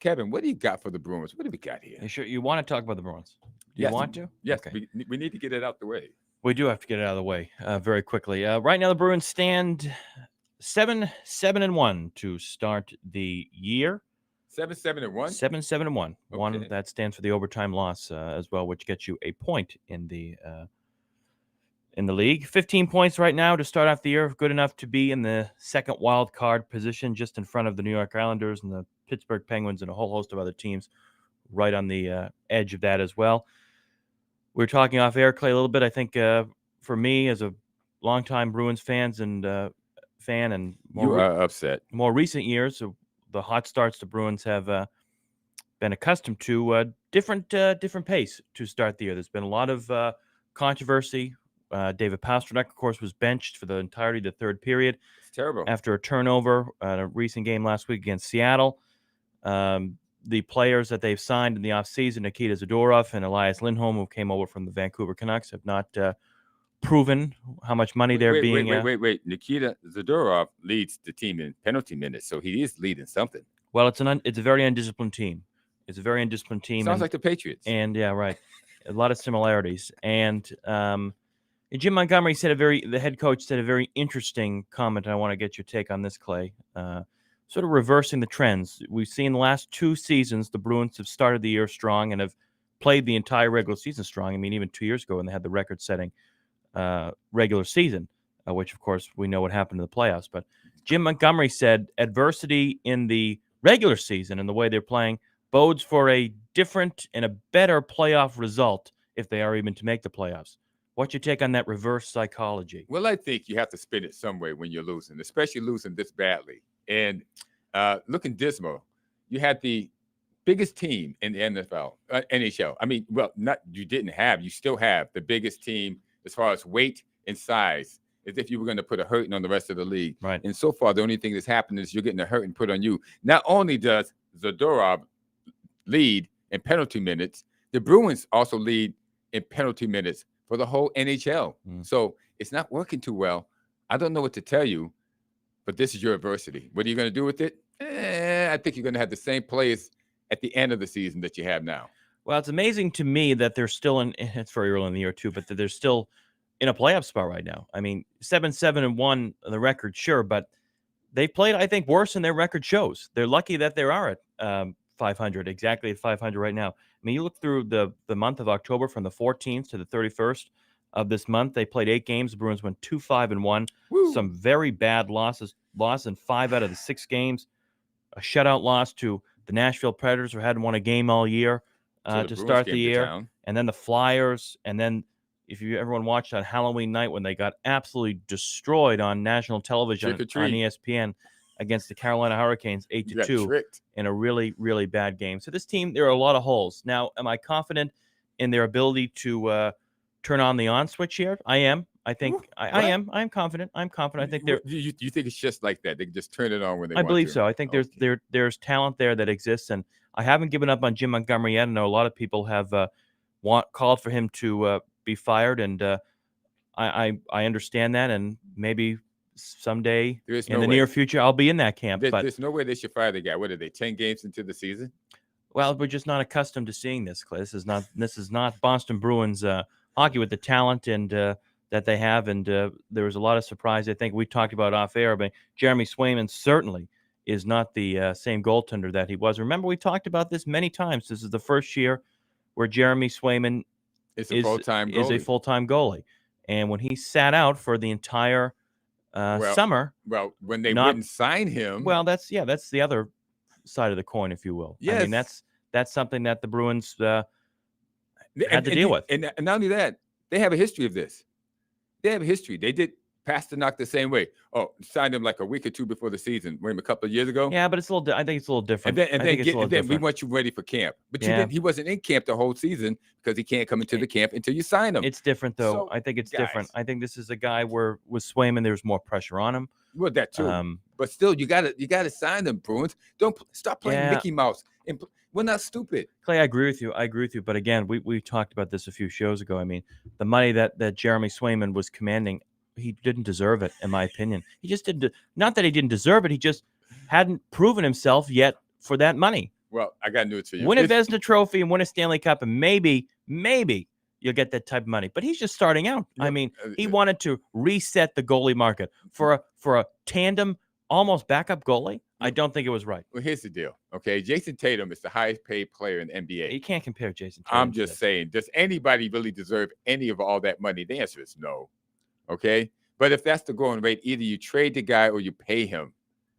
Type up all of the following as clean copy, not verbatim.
Kevin, what do you got for the Bruins? What do we got here? You sure you want to talk about the Bruins? Do you Yes, want to? yes. Okay. We need to get it out the way. We do have to get it out of the way very quickly. Right now, the Bruins stand 7-1 to start the year. 7-7-1. 7-7-1. One Okay. that stands for the overtime loss as well, which gets you a point in the league. 15 points right now to start off the year, good enough to be in the second wild card position, just in front of the New York Islanders and the Pittsburgh Penguins and a whole host of other teams right on the edge of that as well. We were talking off air, Clay, a little bit. I think for me, as a longtime Bruins fan and You are upset. more recent years, the hot starts the Bruins have been accustomed to, different pace to start the year. There's been a lot of controversy. David Pastrnak, of course, was benched for the entirety of the third period. It's terrible. After a turnover at a recent game last week against Seattle. The players that they've signed in the offseason, Nikita Zadorov and Elias Lindholm, who came over from the Vancouver Canucks, have not proven how much money they're being... Wait. Nikita Zadorov leads the team in penalty minutes, so he is leading something. Well, it's a very undisciplined team. It's a very undisciplined team. Sounds like the Patriots. And, yeah, right. A lot of similarities. And Jim Montgomery the head coach said a very interesting comment. I want to get your take on this, Clay. Sort of reversing the trends. We've seen the last two seasons, the Bruins have started the year strong and have played the entire regular season strong. I mean, even 2 years ago when they had the record-setting regular season, which, of course, we know what happened in the playoffs. But Jim Montgomery said adversity in the regular season and the way they're playing bodes for a different and a better playoff result if they are even to make the playoffs. What's your take on that reverse psychology? Well, I think you have to spin it some way when you're losing, especially losing this badly. And looking dismal, you had the biggest team in the NHL. I mean, well, you still have the biggest team as far as weight and size, as if you were going to put a hurting on the rest of the league. Right. And so far, the only thing that's happened is you're getting a hurting put on you. Not only does Zadorov lead in penalty minutes, the Bruins also lead in penalty minutes for the whole NHL. So it's not working too well. I don't know what to tell you, but this is your adversity. What are you going to do with it? I think you're going to have the same players at the end of the season that you have now. Well, it's amazing to me that they're still it's very early in the year too, but that they're still in a playoff spot right now. I mean, 7-7-1 the record, sure, but they played, I think, worse than their record shows. They're lucky that they are at 500, exactly at 500 right now. I mean, you look through the month of October from the 14th to the 31st of this month. They played 8 games. The Bruins went 2-5-1. Woo. Some very bad losses. Lost in 5 out of the 6 games. A shutout loss to the Nashville Predators, who hadn't won a game all year to start the year. And then the Flyers. And then if everyone watched on Halloween night when they got absolutely destroyed on national television on ESPN against the Carolina Hurricanes 8-2 in a really, really bad game. So this team, there are a lot of holes. Now, am I confident in their ability to turn on the on switch here? I am. I think I am. I'm confident. I think they're. You think it's just like that? They can just turn it on when they want to? I believe so. I think there's talent there that exists, and I haven't given up on Jim Montgomery yet. I know a lot of people have called for him to be fired, and I understand that, and maybe someday in the near future I'll be in that camp. But there's no way they should fire the guy. What are they, 10 games into the season? Well, we're just not accustomed to seeing this, Clay. This is not Boston Bruins hockey with the talent and that they have, and there was a lot of surprise. I think we talked about off air, but Jeremy Swayman certainly is not the same goaltender that he was. Remember, we talked about this many times. This is the first year where Jeremy Swayman is a full-time goalie, and when he sat out for the entire summer, when they wouldn't sign him, that's the other side of the coin, if you will. Yes. I mean, that's something that the Bruins had to deal with. And not only that, they have a history of this. They have a history. They did Pastrnak the same way. Oh, signed him like a week or two before the season, a couple of years ago. Yeah, but it's a little. I think it's a little different. And then we want you ready for camp, but he wasn't in camp the whole season because he can't come into the camp until you sign him. It's different, though. So, I think it's different. I think this is a guy where with Swayman, there's more pressure on him. Well, that too. But still, you gotta sign them, Bruins. Don't stop playing Mickey Mouse. And we're not stupid. Clay, I agree with you. But again, we talked about this a few shows ago. I mean, the money that Jeremy Swayman was commanding, he didn't deserve it, in my opinion. He just didn't. Not that he didn't deserve it. He just hadn't proven himself yet for that money. Well, I got news for you. Win a Vezina Trophy and win a Stanley Cup, and maybe you'll get that type of money. But he's just starting out. I mean, he wanted to reset the goalie market for a tandem, almost backup goalie. I don't think it was right. Well, here's the deal. Okay, Jason Tatum is the highest paid player in the NBA. You can't compare Jason Tatum. I'm just saying, does anybody really deserve any of all that money? The answer is no. Okay, but if that's the going rate, either you trade the guy or you pay him.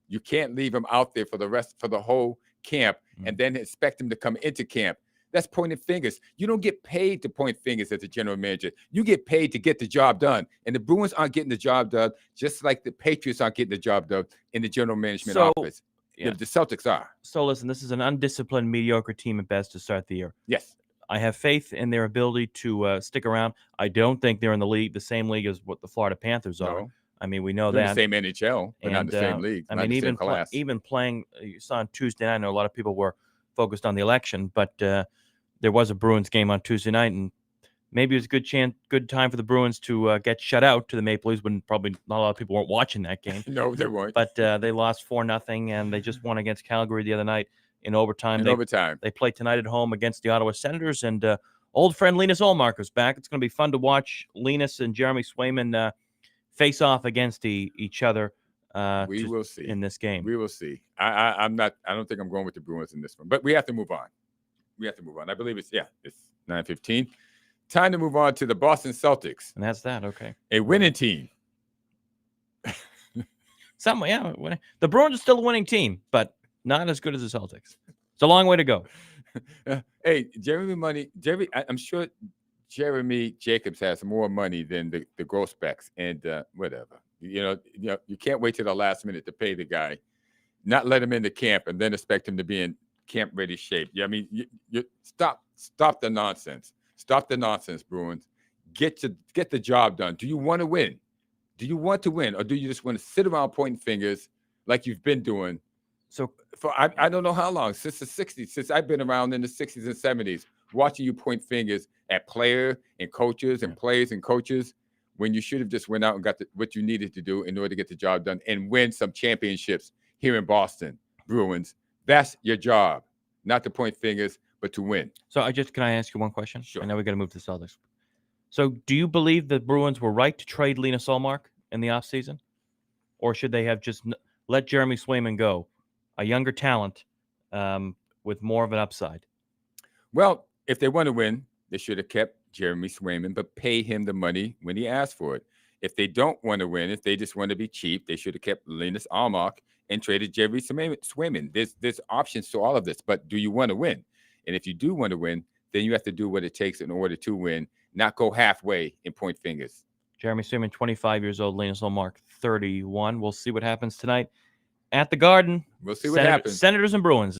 You can't leave him out there for the whole camp and then expect him to come into camp. That's pointing fingers. You don't get paid to point fingers as a general manager. You get paid to get the job done. And the Bruins aren't getting the job done, just like the Patriots aren't getting the job done in the general management office. Yeah. The Celtics are. So listen, this is an undisciplined, mediocre team at best to start the year. Yes. I have faith in their ability to stick around. I don't think they're in the same league as what the Florida Panthers are. I mean, we know they're that. the same NHL, but not the same league. I mean, even playing, you saw on Tuesday night, I know a lot of people were focused on the election, but there was a Bruins game on Tuesday night, and maybe it was a good time for the Bruins to get shut out to the Maple Leafs when probably not a lot of people weren't watching that game. No, they weren't. But they lost 4-0, and they just won against Calgary the other night in overtime. They play tonight at home against the Ottawa Senators, and old friend Linus Ullmark is back. It's going to be fun to watch Linus and Jeremy Swayman face off against each other. We will see in this game. We will see. I don't think I'm going with the Bruins in this one, but we have to move on. I believe it's 9:15. Time to move on to the Boston Celtics. And that's that. Okay. A winning team. The Bruins are still a winning team, but not as good as the Celtics. It's a long way to go. Hey, I'm sure Jeremy Jacobs has more money than the Grossbecks and whatever. You can't wait till the last minute to pay the guy, not let him into camp, and then expect him to be in camp-ready shape. I mean, you stop the nonsense. Stop the nonsense, Bruins. Get the job done. Do you want to win? Do you want to win, or do you just want to sit around pointing fingers like you've been doing? So for I don't know how long, since the 60s, since I've been around in the 60s and 70s, watching you point fingers at player and coaches and players and coaches, when you should have just went out and got what you needed to do in order to get the job done and win some championships here in Boston. Bruins, that's your job, not to point fingers, but to win. So can I ask you one question? Sure. I know we got to move to the Celtics. So do you believe the Bruins were right to trade Linus Ullmark in the offseason? Or should they have just let Jeremy Swayman go, a younger talent with more of an upside? Well, if they want to win, they should have kept Jeremy Swayman, but pay him the money when he asked for it. If they don't want to win, if they just want to be cheap, they should have kept Linus Ullmark and traded Jeremy Swayman. There's options to all of this, but do you want to win? And if you do want to win, then you have to do what it takes in order to win, not go halfway and point fingers. Jeremy Swayman, 25 years old. Linus Ullmark, 31. We'll see what happens tonight at the Garden. We'll see what happens. Senators and Bruins.